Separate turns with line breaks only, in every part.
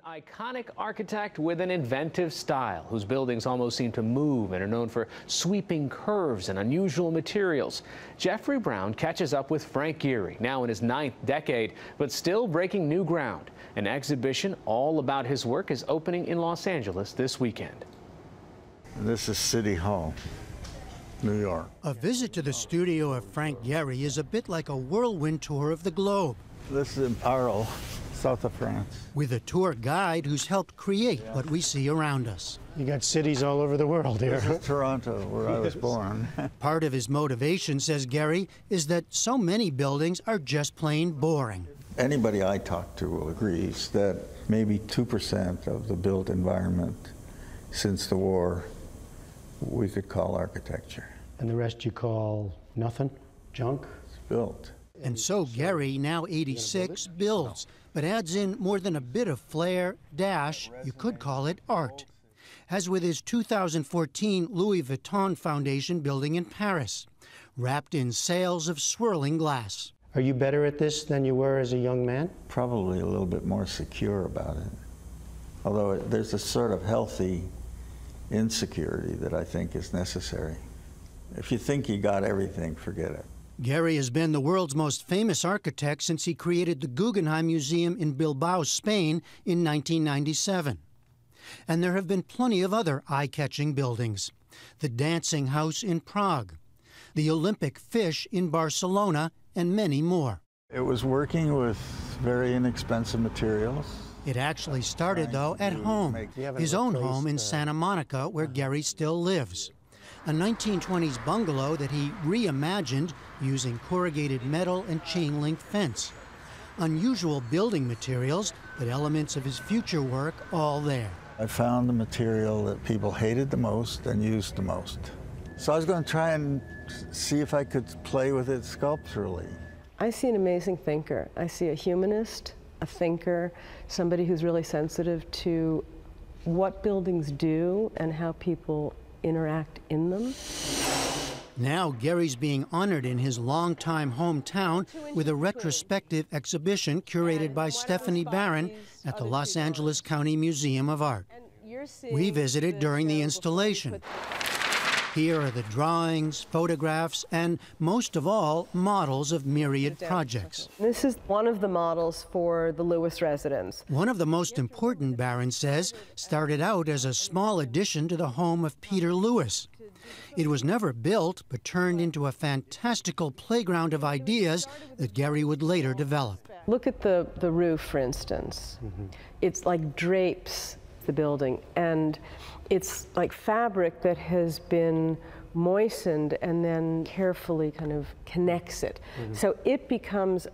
iconic architect with an inventive style, whose buildings almost seem to move and are known for sweeping curves and unusual materials. Jeffrey Brown catches up with Frank Gehry, now in his 9th decade, but still breaking new ground. An exhibition all about his work is opening in Los Angeles this weekend.
This is City Hall, New York.
A visit to the studio of Frank Gehry is a bit like a whirlwind tour of the globe.
This is Arles, south of France.
With a tour guide who's helped create what we see around us.
You got cities all over the world here.
This is Toronto, where I was born.
Part of his motivation, says Gehry, is that so many buildings are just plain boring.
Anybody I talk to agrees that maybe 2% of the built environment since the war we could call architecture.
And the rest you call nothing? Junk?
It's built.
And so Gehry, now 86, builds, but adds in more than a bit of flair, dash, you could call it art. As with his 2014 Louis Vuitton Foundation building in Paris, wrapped in sails of swirling glass.
Are you better at this than you were as a young man?
Probably a little bit more secure about it. Although there's a sort of healthy insecurity that I think is necessary. If you think you got everything, forget it.
Gehry has been the world's most famous architect since he created the Guggenheim Museum in Bilbao, Spain in 1997. And there have been plenty of other eye-catching buildings. The Dancing House in Prague, the Olympic Fish in Barcelona, and many more.
It was working with very inexpensive materials.
It actually started, though, at home, his own home in Santa Monica, where Gehry still lives. A 1920s bungalow that he reimagined using corrugated metal and chain-link fence. Unusual building materials, but elements of his future work all there.
I found the material that people hated the most and used the most. So I was going to try and see if I could play with it sculpturally.
I see an amazing thinker. I see a humanist, a thinker, somebody who's really sensitive to what buildings do and how people interact in them.
Now Gehry's being honored in his longtime hometown with a retrospective exhibition curated by Stephanie Barron at the Los Angeles County Museum of Art. We visited during the installation. Here are the drawings, photographs, and most of all, models of myriad projects.
This is one of the models for the Lewis residence.
One of the most important, Barron says, started out as a small addition to the home of Peter Lewis. It was never built, but turned into a fantastical playground of ideas that Gehry would later develop.
Look at the roof, for instance. It's like drapes the building, and it's like fabric that has been moistened and then carefully kind of connects it. So it becomes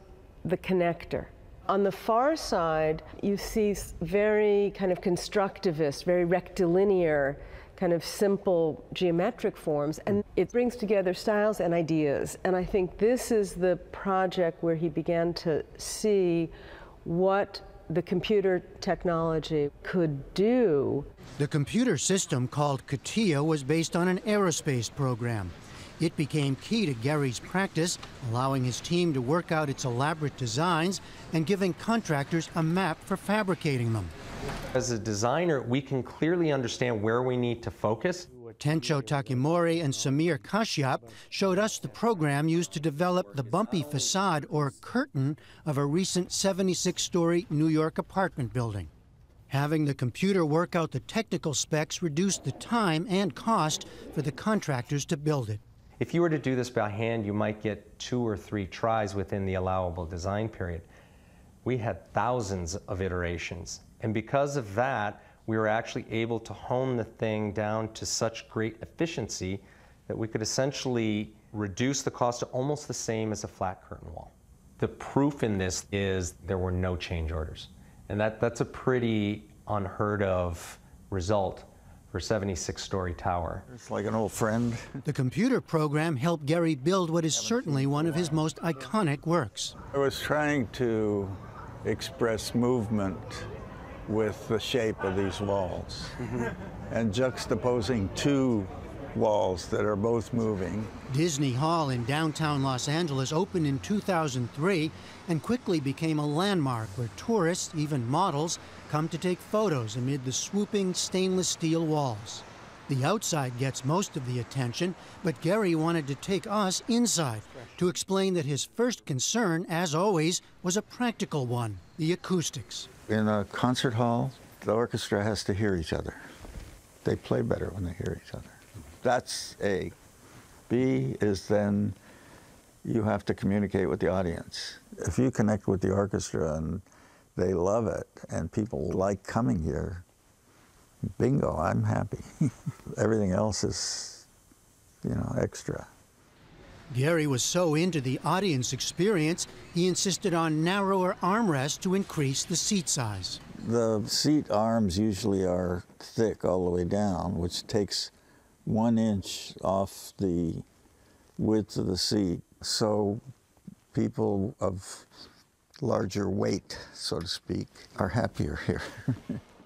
the connector. On the far side, you see very kind of constructivist, very rectilinear, kind of simple geometric forms, and it brings together styles and ideas. And I think this is the project where he began to see what the computer technology could do.
The computer system called CATIA was based on an aerospace program. It became key to Gehry's practice, allowing his team to work out its elaborate designs and giving contractors a map for fabricating them.
As a designer, we can clearly understand where we need to focus.
Tencho Takimori and Samir Kashyap showed us the program used to develop the bumpy facade or curtain of a recent 76-story New York apartment building. Having the computer work out the technical specs reduced the time and cost for the contractors to build it.
If you were to do this by hand, you might get 2 or 3 tries within the allowable design period. We had thousands of iterations, and because of that, we were actually able to hone the thing down to such great efficiency that we could essentially reduce the cost to almost the same as a flat curtain wall. The proof in this is there were no change orders. And that's a pretty unheard of result for a 76-story tower.
It's like an old friend.
The computer program helped Gehry build what is certainly one of his most iconic works.
I was trying to express movement with the shape of these walls and juxtaposing 2 walls that are both moving.
Disney Hall in downtown Los Angeles opened in 2003 and quickly became a landmark where tourists, even models, come to take photos amid the swooping stainless steel walls. The outside gets most of the attention, but Gehry wanted to take us inside to explain that his first concern, as always, was a practical one: the acoustics.
In a concert hall, the orchestra has to hear each other. They play better when they hear each other. That's A. B is then you have to communicate with the audience. If you connect with the orchestra and they love it and people like coming here, bingo, I'm happy. Everything else is, extra.
Gehry was so into the audience experience, he insisted on narrower armrests to increase the seat size.
The seat arms usually are thick all the way down, which takes 1 inch off the width of the seat. So people of larger weight, so to speak, are happier here.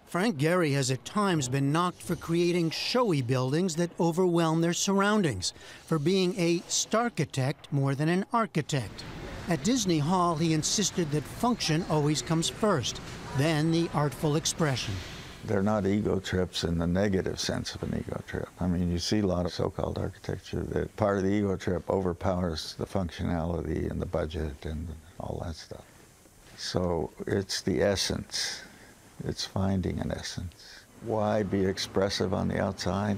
Frank Gehry has at times been knocked for creating showy buildings that overwhelm their surroundings, for being a starchitect more than an architect. At Disney Hall, he insisted that function always comes first, then the artful expression.
They're not ego trips in the negative sense of an ego trip. I mean, you see a lot of so-called architecture that part of the ego trip overpowers the functionality and the budget and all that stuff. So it's the essence. It's finding an essence. Why be expressive on the outside?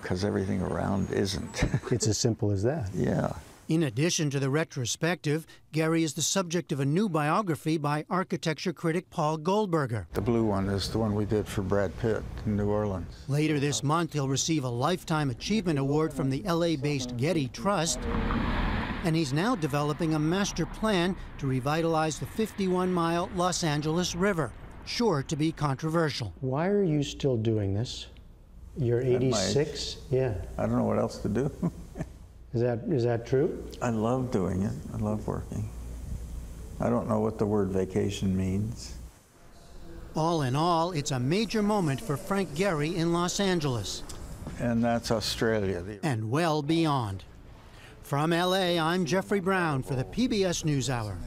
Because everything around isn't.
It's as simple as that.
Yeah.
In addition to the retrospective, Gehry is the subject of a new biography by architecture critic Paul Goldberger.
The blue one is the one we did for Brad Pitt in New Orleans.
Later this month, he'll receive a Lifetime Achievement Award from the LA-based Getty Trust. And he's now developing a master plan to revitalize the 51-mile Los Angeles River, sure to be controversial.
Why are you still doing this? You're 86? Yeah.
I don't know what else to do.
Is that true?
I love doing it. I love working. I don't know what the word vacation means.
All in all, it's a major moment for Frank Gehry in Los Angeles.
And that's Australia.
And well beyond. From LA, I'm Jeffrey Brown for the PBS NewsHour.